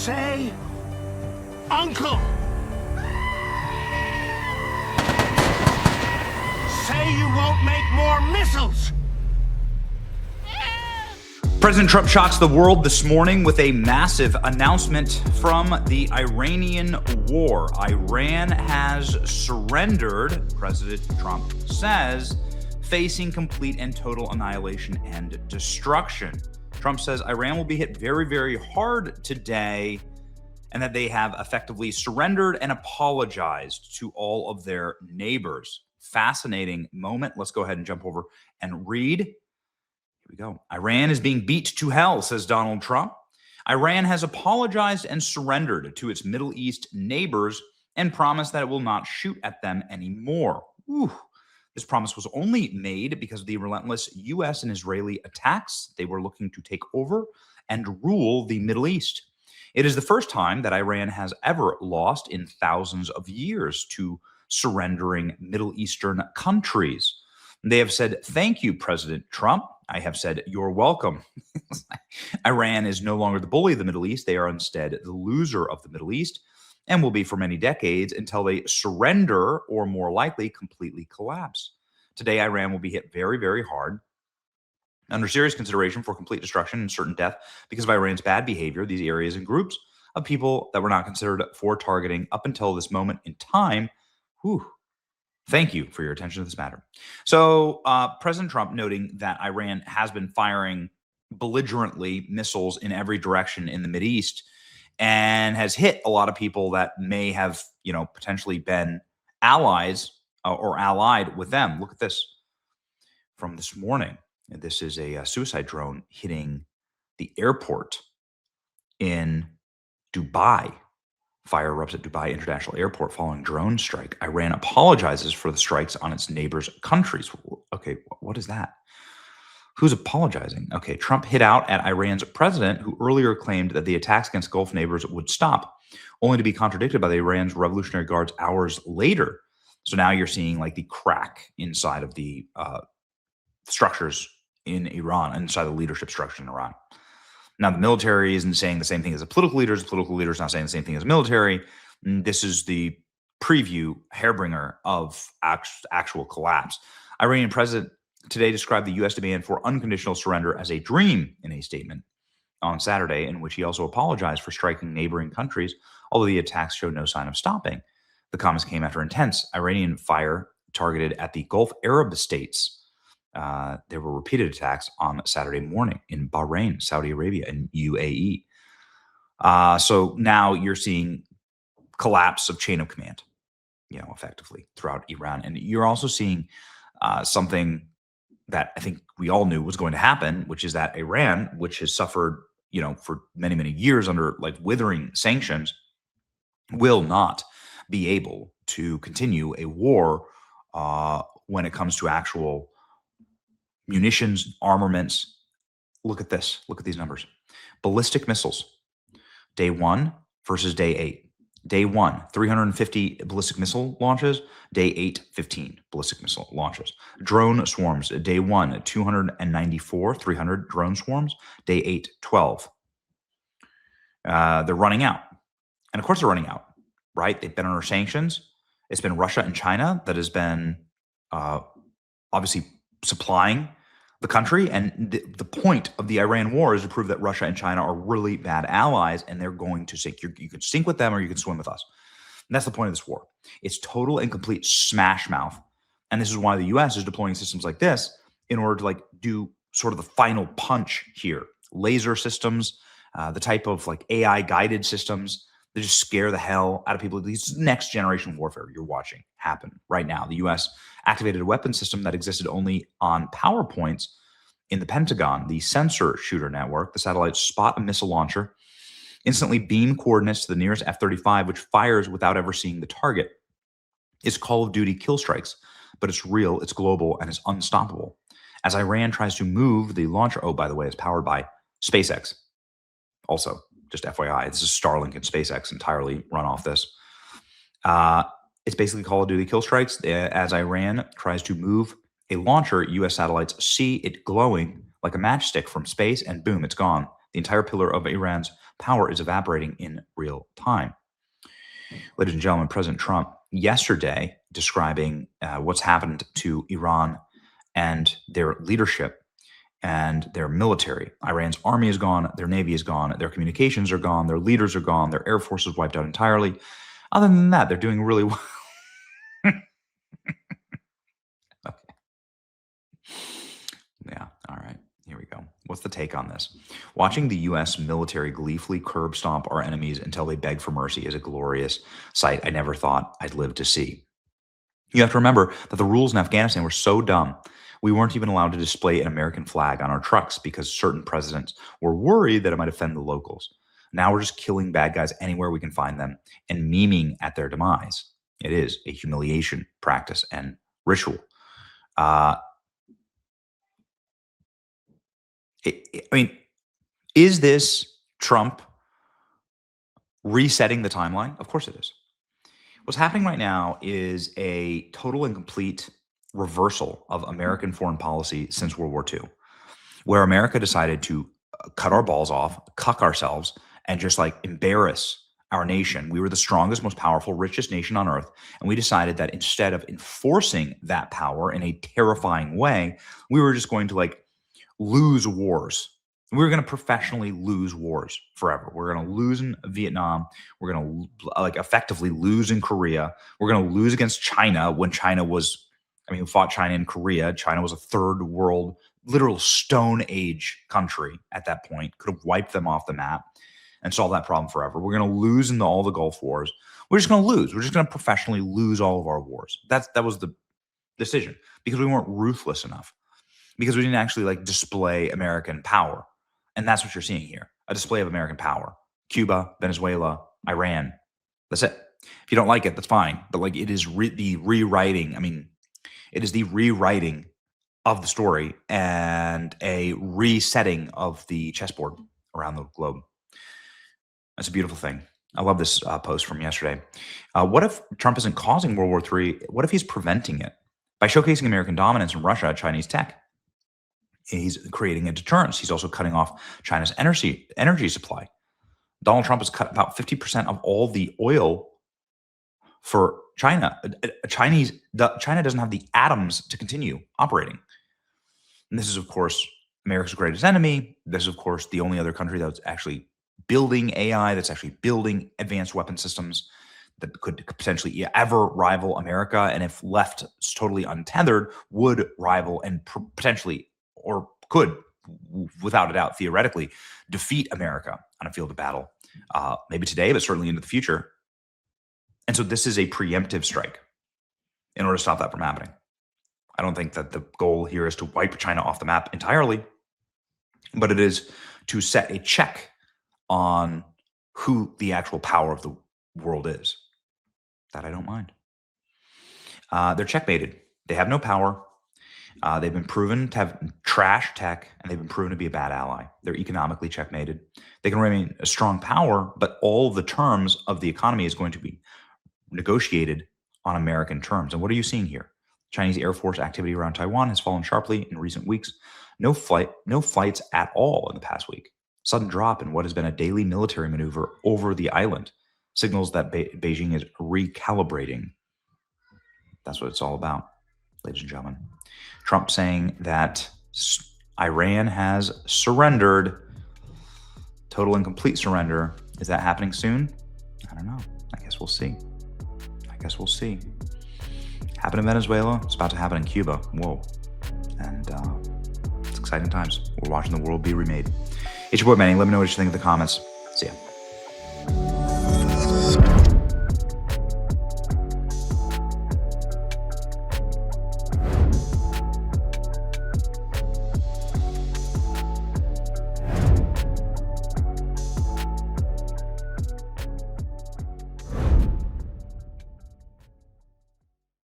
say? Uncle! Say you won't make more missiles! President Trump shocks the world this morning with a massive announcement from the Iranian war. Iran has surrendered, President Trump says, facing complete and total annihilation and destruction. Trump says Iran will be hit very, very hard today and that they have effectively surrendered and apologized to all of their neighbors. Fascinating moment. Let's go ahead and jump over and read. Here we go. Iran is being beat to hell, says Donald Trump. Iran has apologized and surrendered to its Middle East neighbors and promised that it will not shoot at them anymore. Ooh. This promise was only made because of the relentless U.S. and Israeli attacks. They were looking to take over and rule the Middle East. It is the first time that Iran has ever lost in thousands of years to surrendering Middle Eastern countries. They have said, "Thank you, President Trump." I have said, "You're welcome." Iran is no longer the bully of the Middle East. They are instead the loser of the Middle East and will be for many decades until they surrender or, more likely, completely collapse. Today, Iran will be hit very, very hard, under serious consideration for complete destruction and certain death because of Iran's bad behavior. These areas and groups of people that were not considered for targeting up until this moment in time. Whew. Thank you for your attention to this matter. So President Trump noting that Iran has been firing belligerently missiles in every direction in the Mideast and has hit a lot of people that may have, potentially been allies or allied with them. Look at this from this morning. This is a suicide drone hitting the airport in Dubai. Fire erupts at Dubai International Airport following drone strike. Iran apologizes for the strikes on its neighbors' countries. Okay, what is that? Who's apologizing? Okay, Trump hit out at Iran's president, who earlier claimed that the attacks against Gulf neighbors would stop, only to be contradicted by the Iran's Revolutionary Guards hours later. So now you're seeing like the crack inside of the structures in Iran, inside the leadership structure in Iran. Now, the military isn't saying the same thing as the political leaders. The political leaders not saying the same thing as the military. This is the preview, hairbringer of actual collapse. Iranian president today described the U.S. demand for unconditional surrender as a dream in a statement on Saturday, in which he also apologized for striking neighboring countries, although the attacks showed no sign of stopping. The comments came after intense Iranian fire targeted at the Gulf Arab states. There were repeated attacks on Saturday morning in Bahrain, Saudi Arabia, and UAE. So now you're seeing collapse of chain of command, effectively throughout Iran. And you're also seeing something that I think we all knew was going to happen, which is that Iran, which has suffered, for many, many years under like withering sanctions, will not be able to continue a war when it comes to actual munitions, armaments. Look at this. Look at these numbers. Ballistic missiles, day 1 versus day 8. Day 1, 350 ballistic missile launches. Day 8, 15 ballistic missile launches. Drone swarms, day 1, 294, 300 drone swarms. Day 8, 12. They're running out. And of course they're running out, right? They've been under sanctions. It's been Russia and China that has been obviously supplying the country. And the point of the Iran war is to prove that Russia and China are really bad allies and they're going to sink. You can sink with them or you can swim with us. And that's the point of this war. It's total and complete smash mouth. And this is why the U.S. is deploying systems like this in order to do sort of the final punch here. Laser systems, the type of AI guided systems that just scare the hell out of people. These next generation warfare you're watching happen right now. The U.S. activated a weapon system that existed only on PowerPoints in the Pentagon, the sensor shooter network. The satellites spot a missile launcher, instantly beam coordinates to the nearest F-35, which fires without ever seeing the target. It's Call of Duty kill strikes, but it's real, it's global, and it's unstoppable. As Iran tries to move the launcher, oh, by the way, it's powered by SpaceX. Also, just FYI, this is Starlink and SpaceX entirely run off this. It's basically Call of Duty kill strikes. As Iran tries to move a launcher, U.S. satellites see it glowing like a matchstick from space, and boom, it's gone. The entire pillar of Iran's power is evaporating in real time. Ladies and gentlemen, President Trump yesterday describing what's happened to Iran and their leadership and their military. Iran's army is gone, their navy is gone, their communications are gone, their leaders are gone, their air force is wiped out entirely. Other than that, they're doing really well. Okay. Yeah, all right. Here we go. What's the take on this? Watching the U.S. military gleefully curb stomp our enemies until they beg for mercy is a glorious sight I never thought I'd live to see. You have to remember that the rules in Afghanistan were so dumb. We weren't even allowed to display an American flag on our trucks because certain presidents were worried that it might offend the locals. Now we're just killing bad guys anywhere we can find them and memeing at their demise. It is a humiliation practice and ritual. Is this Trump resetting the timeline? Of course it is. What's happening right now is a total and complete reversal of American foreign policy since World War II, where America decided to cut our balls off, cuck ourselves, and just like embarrass our nation. We were the strongest, most powerful, richest nation on earth. And we decided that instead of enforcing that power in a terrifying way, we were just going to like lose wars. We were going to professionally lose wars forever. We're going to lose in Vietnam. We're going to like effectively lose in Korea. We're going to lose against China when China was, we fought China in Korea. China was a third world, literal Stone Age country at that point. Could have wiped them off the map and solved that problem forever. We're going to lose in all the Gulf Wars. We're just going to lose. We're just going to professionally lose all of our wars. That was the decision because we weren't ruthless enough, because we didn't actually like display American power. And that's what you're seeing here, a display of American power. Cuba, Venezuela, Iran. That's it. If you don't like it, that's fine. But like it is the rewriting. It is the rewriting of the story and a resetting of the chessboard around the globe. That's a beautiful thing. I love this post from yesterday. What if Trump isn't causing World War III? What if he's preventing it? By showcasing American dominance in Russia, Chinese tech, he's creating a deterrence. He's also cutting off China's energy supply. Donald Trump has cut about 50% of all the oil for China. China doesn't have the atoms to continue operating. And this is, of course, America's greatest enemy. This is, of course, the only other country that's actually building AI, that's actually building advanced weapon systems that could potentially ever rival America. And if left totally untethered, would rival and potentially, or could, without a doubt, theoretically, defeat America on a field of battle. Maybe today, but certainly into the future. And so this is a preemptive strike in order to stop that from happening. I don't think that the goal here is to wipe China off the map entirely, but it is to set a check on who the actual power of the world is. That I don't mind. They're checkmated. They have no power. They've been proven to have trash tech, and they've been proven to be a bad ally. They're economically checkmated. They can remain a strong power, but all the terms of the economy is going to be negotiated on American terms. And what are you seeing here? Chinese Air Force activity around Taiwan has fallen sharply in recent weeks. No flights at all in the past week. Sudden drop in what has been a daily military maneuver over the island signals that Beijing is recalibrating. That's what it's all about, ladies and gentlemen. Trump saying that Iran has surrendered, total and complete surrender. Is that happening soon? I don't know. I guess we'll see. Happened in Venezuela. It's about to happen in Cuba. Whoa. And it's exciting times. We're watching the world be remade. It's your boy, Manny. Let me know what you think in the comments.